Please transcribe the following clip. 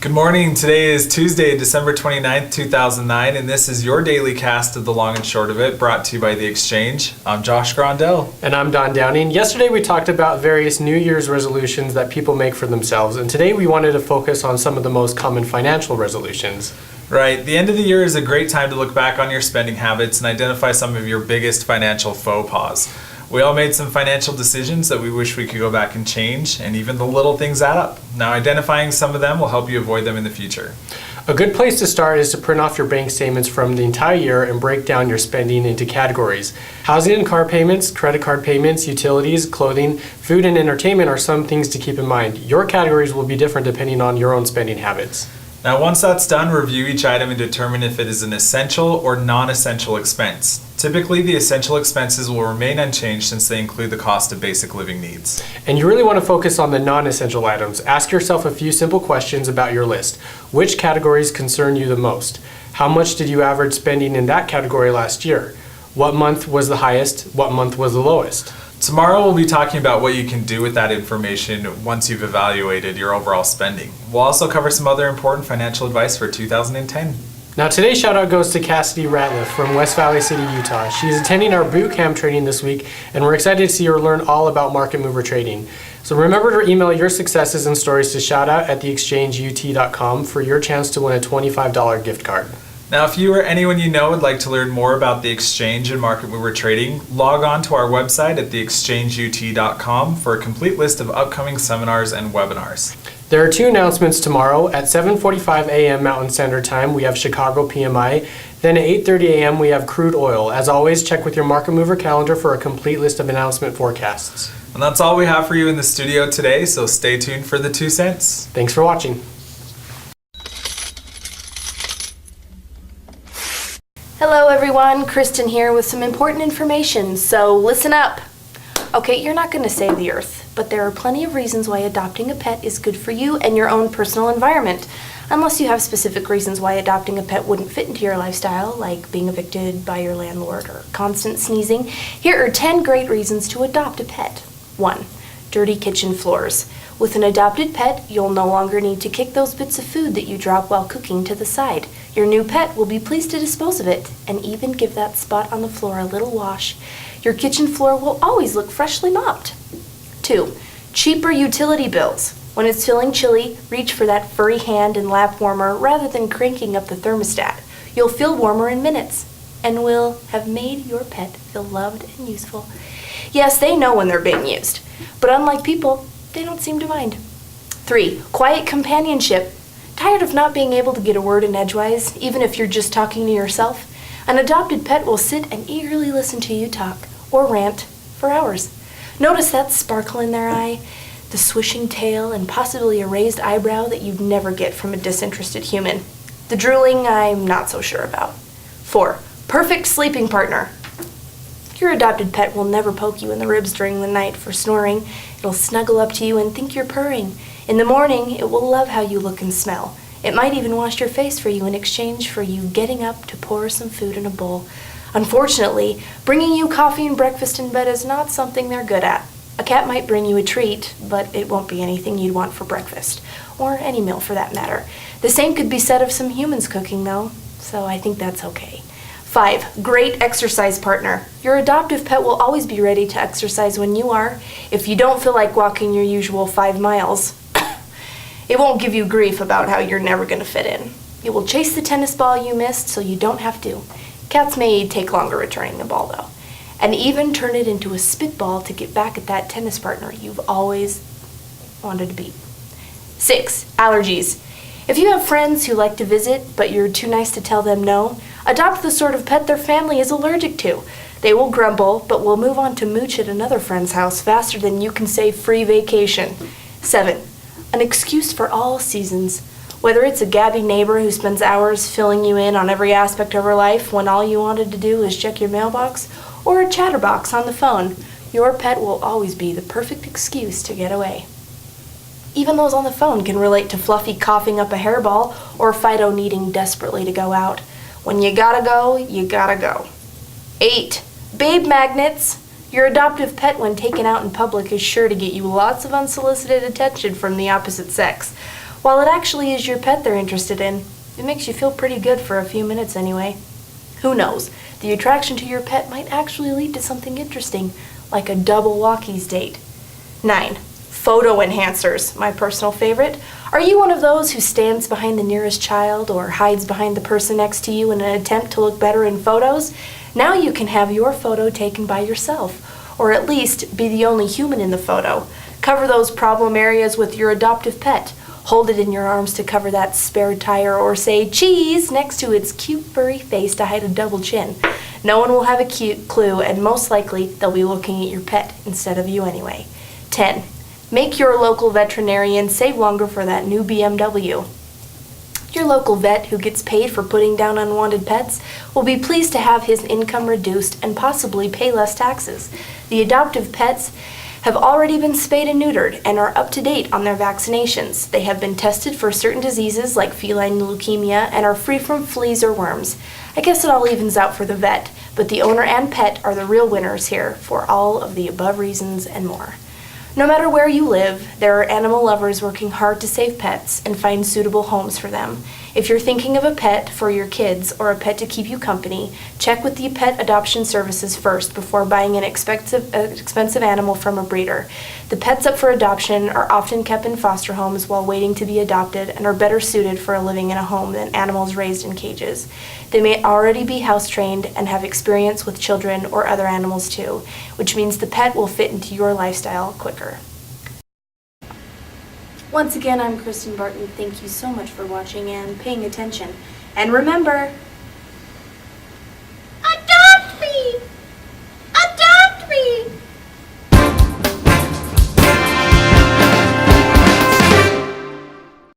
Good morning. Today is Tuesday, December 29th, 2009, and this is your daily cast of The Long and Short of It, brought to you by The Exchange. I'm Josh Grondell. And I'm Don Downing. Yesterday we talked about various New Year's resolutions that people make for themselves, and today we wanted to focus on some of the most common financial resolutions. Right. The end of the year is a great time to look back on your spending habits and identify some of your biggest financial faux pas. We all made some financial decisions that we wish we could go back and change, and even the little things add up. Now, identifying some of them will help you avoid them in the future. A good place to start is to print off your bank statements from the entire year and break down your spending into categories. Housing and car payments, credit card payments, utilities, clothing, food and entertainment are some things to keep in mind. Your categories will be different depending on your own spending habits. Now, once that's done, review each item and determine if it is an essential or non-essential expense. Typically, the essential expenses will remain unchanged since they include the cost of basic living needs. And you really want to focus on the non-essential items. Ask yourself a few simple questions about your list. Which categories concern you the most? How much did you average spending in that category last year? What month was the highest? What month was the lowest? Tomorrow we'll be talking about what you can do with that information once you've evaluated your overall spending. We'll also cover some other important financial advice for 2010. Now today's shout out goes to Cassidy Ratliff from West Valley City, Utah. She's attending our boot camp training this week, and we're excited to see her learn all about market mover trading. So remember to email your successes and stories to shoutout@theexchangeut.com for your chance to win a $25 gift card. Now, if you or anyone you know would like to learn more about the exchange and market mover trading, log on to our website at theexchangeut.com for a complete list of upcoming seminars and webinars. There are two announcements tomorrow. At 7:45 a.m. Mountain Standard Time, we have Chicago PMI. Then at 8:30 a.m., we have crude oil. As always, check with your market mover calendar for a complete list of announcement forecasts. And that's all we have for you in the studio today, so stay tuned for the 2 cents. Thanks for watching. Hello everyone, Kristen here with some important information, so listen up. Okay, you're not going to save the earth, but there are plenty of reasons why adopting a pet is good for you and your own personal environment. Unless you have specific reasons why adopting a pet wouldn't fit into your lifestyle, like being evicted by your landlord or constant sneezing, here are 10 great reasons to adopt a pet. 1. Dirty kitchen floors. With an adopted pet, you'll no longer need to kick those bits of food that you drop while cooking to the side. Your new pet will be pleased to dispose of it, and even give that spot on the floor a little wash. Your kitchen floor will always look freshly mopped. 2. Cheaper utility bills. When it's feeling chilly, reach for that furry hand and lap warmer rather than cranking up the thermostat. You'll feel warmer in minutes, and will have made your pet feel loved and useful. Yes, they know when they're being used, but unlike people, they don't seem to mind. 3. Quiet companionship. Tired of not being able to get a word in edgewise, even if you're just talking to yourself? An adopted pet will sit and eagerly listen to you talk, or rant, for hours. Notice that sparkle in their eye, the swishing tail, and possibly a raised eyebrow that you'd never get from a disinterested human. The drooling, I'm not so sure about. 4. Perfect sleeping partner. Your adopted pet will never poke you in the ribs during the night for snoring. It'll snuggle up to you and think you're purring. In the morning, it will love how you look and smell. It might even wash your face for you in exchange for you getting up to pour some food in a bowl. Unfortunately, bringing you coffee and breakfast in bed is not something they're good at. A cat might bring you a treat, but it won't be anything you'd want for breakfast, or any meal for that matter. The same could be said of some humans cooking, though, so I think that's okay. 5. Great exercise partner. Your adoptive pet will always be ready to exercise when you are. If you don't feel like walking your usual 5 miles, it won't give you grief about how you're never going to fit in. It will chase the tennis ball you missed so you don't have to. Cats may take longer returning the ball though, and even turn it into a spitball to get back at that tennis partner you've always wanted to beat. 6. Allergies. If you have friends who like to visit but you're too nice to tell them no, adopt the sort of pet their family is allergic to. They will grumble, but will move on to mooch at another friend's house faster than you can say free vacation. 7. An excuse for all seasons. Whether it's a gabby neighbor who spends hours filling you in on every aspect of her life when all you wanted to do is check your mailbox, or a chatterbox on the phone, your pet will always be the perfect excuse to get away. Even those on the phone can relate to Fluffy coughing up a hairball or Fido needing desperately to go out. When you gotta go, you gotta go. 8. Babe magnets. Your adoptive pet, when taken out in public, is sure to get you lots of unsolicited attention from the opposite sex. while it actually is your pet they're interested in. It makes you feel pretty good for a few minutes anyway. Who knows? The attraction to your pet might actually lead to something interesting, like a double walkies date. 9. Photo enhancers, my personal favorite. Are you one of those who stands behind the nearest child or hides behind the person next to you in an attempt to look better in photos? Now you can have your photo taken by yourself, or at least be the only human in the photo. Cover those problem areas with your adoptive pet. Hold it in your arms to cover that spare tire, or say cheese next to its cute furry face to hide a double chin. No one will have a cute clue, and most likely they'll be looking at your pet instead of you anyway. 10. Make your local veterinarian save longer for that new BMW. Your local vet who gets paid for putting down unwanted pets will be pleased to have his income reduced and possibly pay less taxes. The adoptive pets have already been spayed and neutered and are up to date on their vaccinations. They have been tested for certain diseases like feline leukemia and are free from fleas or worms. I guess it all evens out for the vet, but the owner and pet are the real winners here for all of the above reasons and more. No matter where you live, there are animal lovers working hard to save pets and find suitable homes for them. If you're thinking of a pet for your kids or a pet to keep you company, check with the pet adoption services first before buying an expensive animal from a breeder. The pets up for adoption are often kept in foster homes while waiting to be adopted and are better suited for living in a home than animals raised in cages. They may already be house-trained and have experience with children or other animals too, which means the pet will fit into your lifestyle quicker. Once again, I'm Kristen Barton. Thank you so much for watching and paying attention. And remember,